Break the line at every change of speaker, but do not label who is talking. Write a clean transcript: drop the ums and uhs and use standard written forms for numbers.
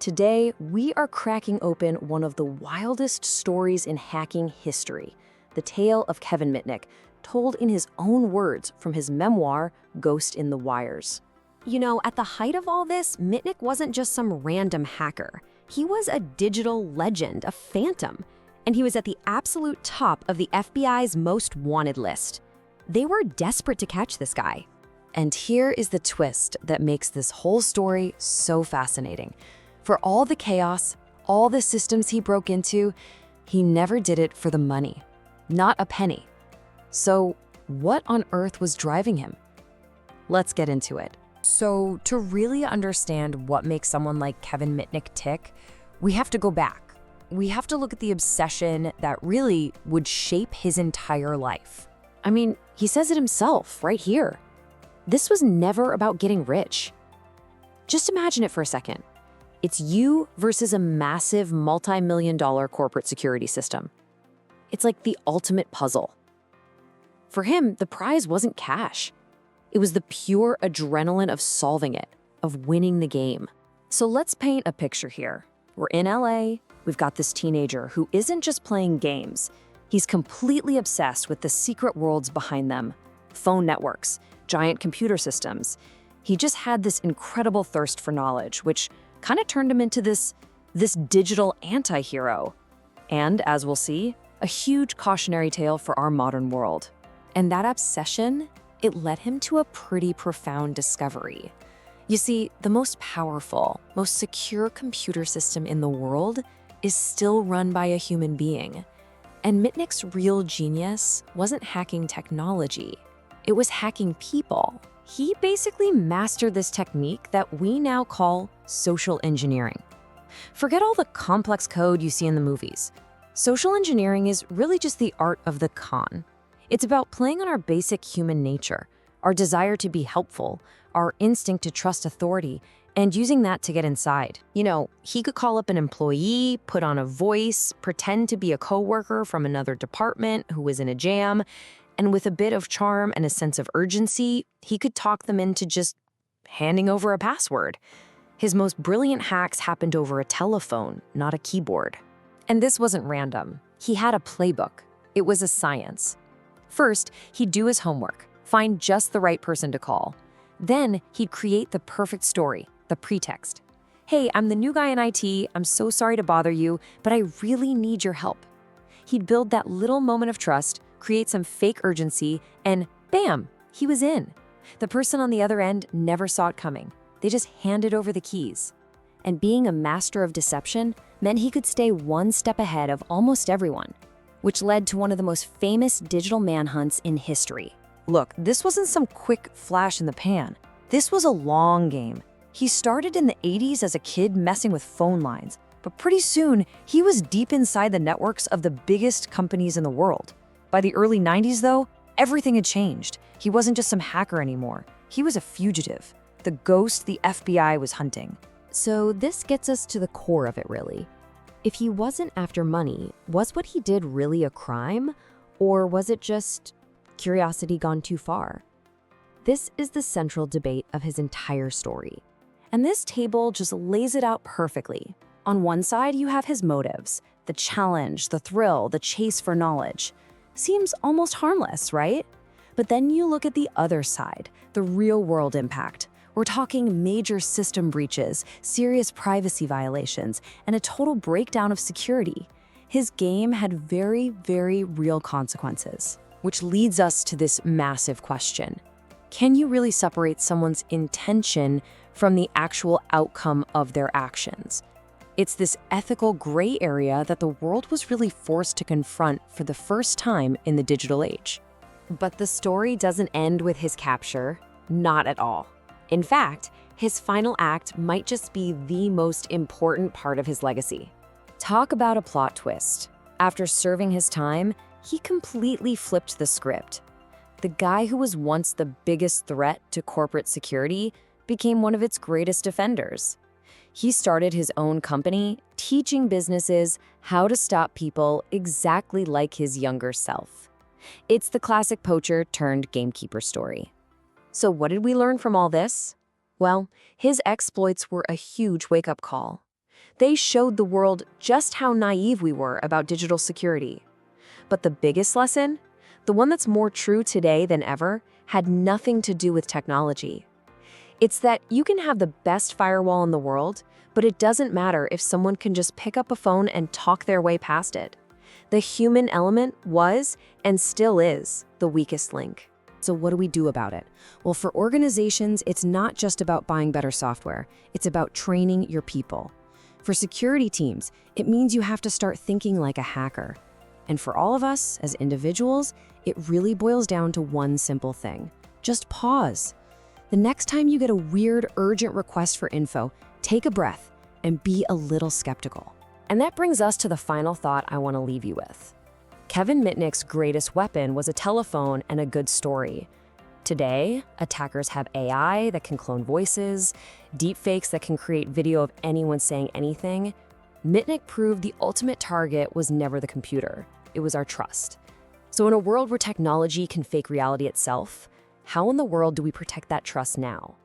Today, we are cracking open one of the wildest stories in hacking history, the tale of Kevin Mitnick, told in his own words from his memoir, Ghost in the Wires. You know, at the height of all this, Mitnick wasn't just some random hacker. He was a digital legend, a phantom, and he was at the absolute top of the FBI's most wanted list. They were desperate to catch this guy. And here is the twist that makes this whole story so fascinating. For all the chaos, all the systems he broke into, he never did it for the money. Not a penny. So, what on earth was driving him? Let's get into it. So, to really understand what makes someone like Kevin Mitnick tick, we have to go back. We have to look at the obsession that really would shape his entire life. I mean, he says it himself right here. This was never about getting rich. Just imagine it for a second. It's you versus a massive multi-million-dollar corporate security system. It's like the ultimate puzzle. For him, the prize wasn't cash. It was the pure adrenaline of solving it, of winning the game. So let's paint a picture here. We're in LA, we've got this teenager who isn't just playing games. He's completely obsessed with the secret worlds behind them. Phone networks, giant computer systems. He just had this incredible thirst for knowledge, which kind of turned him into this digital anti-hero. And as we'll see, a huge cautionary tale for our modern world. And that obsession, it led him to a pretty profound discovery. You see, the most powerful, most secure computer system in the world is still run by a human being. And Mitnick's real genius wasn't hacking technology. It was hacking people. He basically mastered this technique that we now call social engineering. Forget all the complex code you see in the movies. Social engineering is really just the art of the con. It's about playing on our basic human nature, our desire to be helpful, our instinct to trust authority, and using that to get inside. You know, he could call up an employee, put on a voice, pretend to be a coworker from another department who was in a jam, and with a bit of charm and a sense of urgency, he could talk them into just handing over a password. His most brilliant hacks happened over a telephone, not a keyboard. And this wasn't random. He had a playbook. It was a science. First, he'd do his homework, find just the right person to call. Then, he'd create the perfect story, the pretext. Hey, I'm the new guy in IT, I'm so sorry to bother you, but I really need your help. He'd build that little moment of trust, create some fake urgency, and bam, he was in. The person on the other end never saw it coming. They just handed over the keys. And being a master of deception meant he could stay one step ahead of almost everyone, which led to one of the most famous digital manhunts in history. Look, this wasn't some quick flash in the pan. This was a long game. He started in the 80s as a kid messing with phone lines, but pretty soon he was deep inside the networks of the biggest companies in the world. By the early 90s, though, everything had changed. He wasn't just some hacker anymore. He was a fugitive, the ghost the FBI was hunting. So this gets us to the core of it, really. If he wasn't after money, was what he did really a crime? Or was it just curiosity gone too far? This is the central debate of his entire story. And this table just lays it out perfectly. On one side, you have his motives, the challenge, the thrill, the chase for knowledge. Seems almost harmless, right? But then you look at the other side, the real-world impact. We're talking major system breaches, serious privacy violations, and a total breakdown of security. His game had very, very real consequences, which leads us to this massive question. Can you really separate someone's intention from the actual outcome of their actions? It's this ethical gray area that the world was really forced to confront for the first time in the digital age. But the story doesn't end with his capture, not at all. In fact, his final act might just be the most important part of his legacy. Talk about a plot twist. After serving his time, he completely flipped the script. The guy who was once the biggest threat to corporate security became one of its greatest defenders. He started his own company, teaching businesses how to stop people exactly like his younger self. It's the classic poacher turned gamekeeper story. So what did we learn from all this? Well, his exploits were a huge wake-up call. They showed the world just how naive we were about digital security. But the biggest lesson, the one that's more true today than ever, had nothing to do with technology. It's that you can have the best firewall in the world, but it doesn't matter if someone can just pick up a phone and talk their way past it. The human element was, and still is, the weakest link. So what do we do about it? Well, for organizations, it's not just about buying better software. It's about training your people. For security teams, it means you have to start thinking like a hacker. And for all of us, as individuals, it really boils down to one simple thing. Just pause. The next time you get a weird, urgent request for info, take a breath and be a little skeptical. And that brings us to the final thought I want to leave you with. Kevin Mitnick's greatest weapon was a telephone and a good story. Today, attackers have AI that can clone voices, deepfakes that can create video of anyone saying anything. Mitnick proved the ultimate target was never the computer. It was our trust. So in a world where technology can fake reality itself, how in the world do we protect that trust now?